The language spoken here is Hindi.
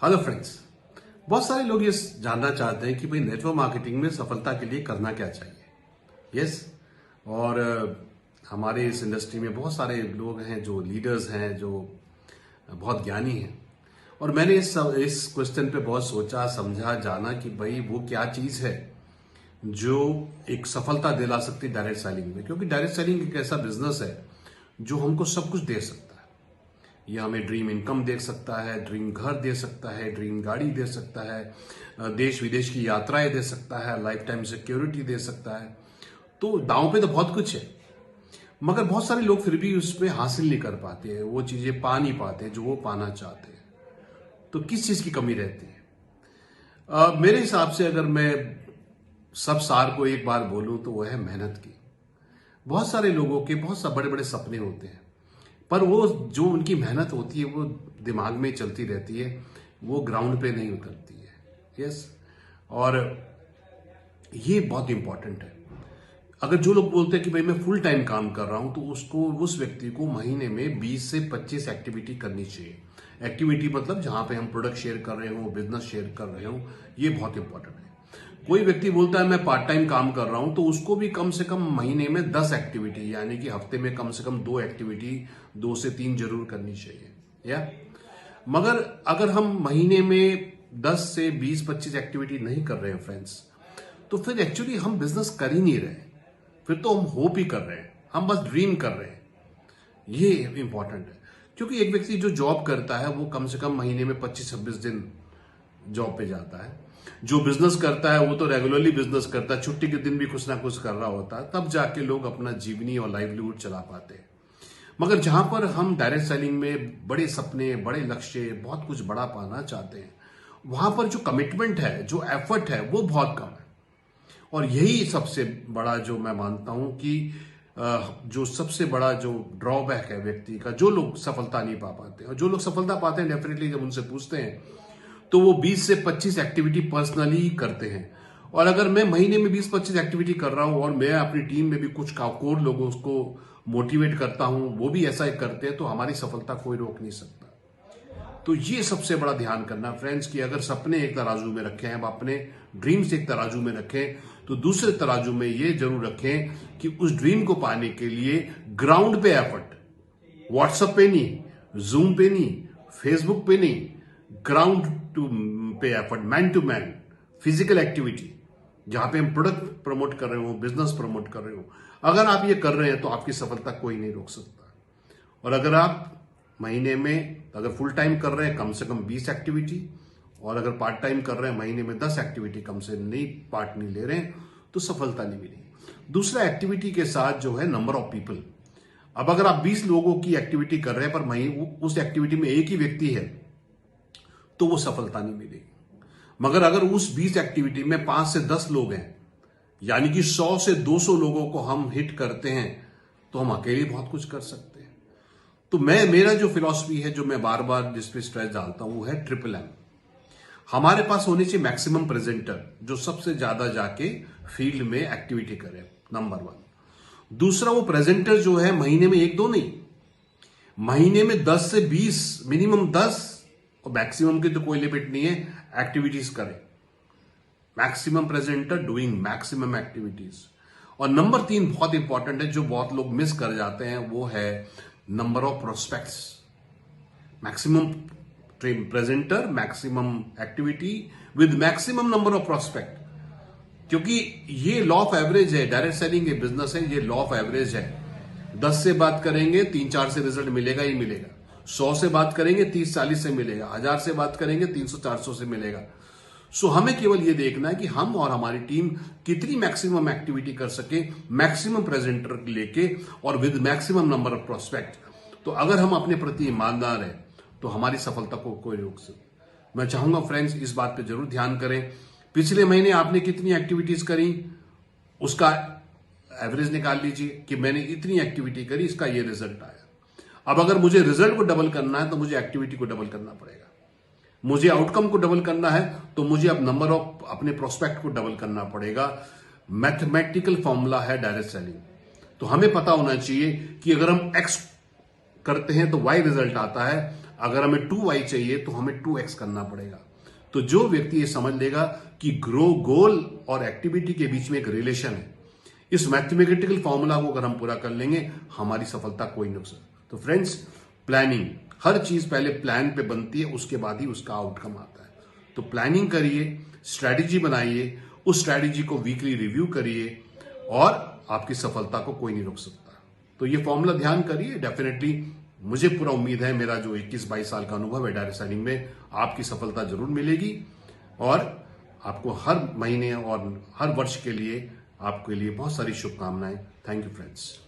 Hello friends. बहुत सारे लोग ये जानना चाहते हैं कि भाई नेटवर्क मार्केटिंग में सफलता के लिए करना क्या चाहिए। यस। और हमारे इस इंडस्ट्री में बहुत सारे लोग हैं जो लीडर्स हैं, जो बहुत ज्ञानी हैं। और मैंने इस क्वेश्चन पे बहुत सोचा, समझा, जाना कि भाई वो क्या चीज़ है जो एक सफलता दिला सकती है डायरेक्ट सेलिंग में। क्योंकि डायरेक्ट सेलिंग एक ऐसा बिजनेस है जो हमको सब कुछ दे सकता है। ये हमें ड्रीम इनकम दे सकता है, ड्रीम घर दे सकता है, ड्रीम गाड़ी दे सकता है, देश विदेश की यात्राएं दे सकता है, लाइफ टाइम सिक्योरिटी दे सकता है। तो दांव पे तो बहुत कुछ है, मगर बहुत सारे लोग फिर भी उसमें हासिल नहीं कर पाते हैं, वो चीजें पा नहीं पाते जो वो पाना चाहते हैं। तो किस चीज की कमी रहती है? मेरे हिसाब से अगर मैं सब सार को एक बार बोलूं तो वो है मेहनत की। बहुत सारे लोगों के बहुत सा बड़े बड़े सपने होते हैं, पर वो जो उनकी मेहनत होती है वो दिमाग में चलती रहती है, वो ग्राउंड पे नहीं उतरती है। यस। और ये बहुत इंपॉर्टेंट है। अगर जो लोग बोलते हैं कि भाई मैं फुल टाइम काम कर रहा हूं, तो उस व्यक्ति को महीने में 20 से 25 एक्टिविटी करनी चाहिए। एक्टिविटी मतलब जहां पे हम प्रोडक्ट शेयर कर रहे हो, बिजनेस शेयर कर रहे हो, ये बहुत इंपॉर्टेंट है। कोई व्यक्ति बोलता है मैं पार्ट टाइम काम कर रहा हूं, तो उसको भी कम से कम महीने में 10 एक्टिविटी, यानी कि हफ्ते में कम से कम 2 एक्टिविटी, 2 से 3 जरूर करनी चाहिए। या मगर अगर हम महीने में 10 से 20-25 एक्टिविटी नहीं कर रहे हैं फ्रेंड्स, तो फिर एक्चुअली हम बिजनेस कर ही नहीं रहे। फिर तो हम होप ही कर रहे हैं, हम बस ड्रीम कर रहे हैं। ये इंपॉर्टेंट है। क्योंकि एक व्यक्ति जो जॉब करता है वो कम से कम महीने में 25-26 दिन जॉब पे जाता है। जो बिजनेस करता है वो तो रेगुलरली बिजनेस करता है, छुट्टी के दिन भी कुछ ना कुछ कर रहा होता है, तब जाके लोग अपना जीवनी और लाइवलीहुड चला पाते हैं। मगर जहां पर हम डायरेक्ट सेलिंग में बड़े सपने, बड़े लक्ष्य, बहुत कुछ बड़ा पाना चाहते हैं, वहां पर जो कमिटमेंट है, जो एफर्ट है, वो बहुत कम है। और यही सबसे बड़ा जो मैं मानता हूं कि जो सबसे बड़ा जो ड्रॉबैक है व्यक्ति का, जो लोग सफलता नहीं पा पाते। और जो लोग सफलता पाते हैं, डेफिनेटली जब उनसे पूछते हैं तो वो 20 से 25 एक्टिविटी पर्सनली करते हैं। और अगर मैं महीने में 20-25 एक्टिविटी कर रहा हूं और मैं अपनी टीम में भी कुछ कोर लोगों को मोटिवेट करता हूं, वो भी ऐसा ही करते हैं, तो हमारी सफलता कोई रोक नहीं सकता। तो ये सबसे बड़ा ध्यान करना फ्रेंड्स कि अगर सपने एक तराजू में रखें, हम अपने ड्रीम्स एक तराजू में रखें, तो दूसरे तराजू में ये जरूर रखें कि उस ड्रीम को पाने के लिए ग्राउंड पे एफर्ट, व्हाट्सएप पे नहीं, जूम पे नहीं, फेसबुक पे नहीं, ग्राउंड टू पे effort, man to man, physical activity, जहां पे हम प्रोडक्ट प्रमोट कर रहे हो, बिजनेस प्रमोट कर रहे हो। अगर आप ये कर रहे हैं तो आपकी सफलता कोई नहीं रोक सकता। और अगर आप महीने में, अगर फुल टाइम कर रहे हैं, कम से कम 20 एक्टिविटी, और अगर पार्ट टाइम कर रहे हैं, महीने में 10 एक्टिविटी कम से नहीं पार्ट नहीं ले रहे हैं, तो सफलता नहीं मिलेगी। दूसरा, एक्टिविटी के साथ जो है नंबर ऑफ पीपल। अब अगर आप 20 लोगों की एक्टिविटी कर रहे हैं पर उस एक्टिविटी में एक ही व्यक्ति है, तो वो सफलता नहीं मिलेगी। मगर अगर उस 20 एक्टिविटी में 5 से 10 लोग हैं, यानी कि 100 से 200 लोगों को हम हिट करते हैं, तो हम अकेले बहुत कुछ कर सकते हैं। तो मेरा जो फिलॉसफी है, जो मैं बार बार जिस पे स्ट्रेस डालता हूं, वो है MMM। हमारे पास होनी चाहिए मैक्सिमम प्रेजेंटर, जो सबसे ज्यादा जाके फील्ड में एक्टिविटी करे, नंबर 1। दूसरा, वो प्रेजेंटर जो है महीने में 1-2 नहीं, महीने में 10 से 20, मिनिमम 10, और मैक्सिमम की तो कोई लिमिट नहीं है, एक्टिविटीज करें। Maximum presenter doing maximum activities. और नंबर 3 बहुत इंपॉर्टेंट है, जो बहुत लोग मिस कर जाते हैं, वो है number of prospects. Maximum presenter, maximum activity with maximum number of prospect. क्योंकि ये लॉ ऑफ एवरेज है, डायरेक्ट सेलिंग ये बिजनेस है, ये लॉ ऑफ एवरेज है। 10 से बात करेंगे, 3-4 से रिजल्ट मिलेगा ही मिलेगा। 100 से बात करेंगे, 30-40 से मिलेगा। 1000 से बात करेंगे, 300-400 से मिलेगा। सो हमें केवल ये देखना है कि हम और हमारी टीम कितनी मैक्सिमम एक्टिविटी कर सके, मैक्सिमम प्रेजेंटर लेके और with maximum number of prospect. तो अगर हम अपने प्रति ईमानदार हैं, तो हमारी सफलता को कोई रोक सकता। मैं चाहूंगा फ्रेंड्स, इस बात पे जरूर ध्यान करें। पिछले महीने आपने कितनी एक्टिविटीज करी, उसका एवरेज निकाल लीजिए कि मैंने इतनी एक्टिविटी करी, इसका ये रिजल्ट आया। अब अगर मुझे रिजल्ट को डबल करना है, तो मुझे एक्टिविटी को डबल करना पड़ेगा। मुझे आउटकम को डबल करना है, तो मुझे अब नंबर ऑफ अपने प्रोस्पेक्ट को डबल करना पड़ेगा। मैथमेटिकल फॉर्मूला है डायरेक्ट सेलिंग। तो हमें पता होना चाहिए कि अगर हम एक्स करते हैं तो वाई रिजल्ट आता है, अगर हमें 2y चाहिए तो हमें 2x करना पड़ेगा। तो जो व्यक्ति ये समझ लेगा कि ग्रो गोल और एक्टिविटी के बीच में एक रिलेशन है, इस मैथमेटिकल फॉर्मूला को अगर हम पूरा कर लेंगे, हमारी सफलता कोई नुकसान। तो फ्रेंड्स, प्लानिंग, हर चीज पहले प्लान पे बनती है, उसके बाद ही उसका आउटकम आता है। तो प्लानिंग करिए, स्ट्रैटेजी बनाइए, उस स्ट्रैटेजी को वीकली रिव्यू करिए और आपकी सफलता को कोई नहीं रोक सकता। तो ये फॉर्मूला ध्यान करिए। डेफिनेटली मुझे पूरा उम्मीद है, मेरा जो 21-22 साल का अनुभव है डायरेक्ट सेलिंग में, आपकी सफलता जरूर मिलेगी और आपको हर महीने और हर वर्ष के लिए आपके लिए बहुत सारी शुभकामनाएं। Thank you friends.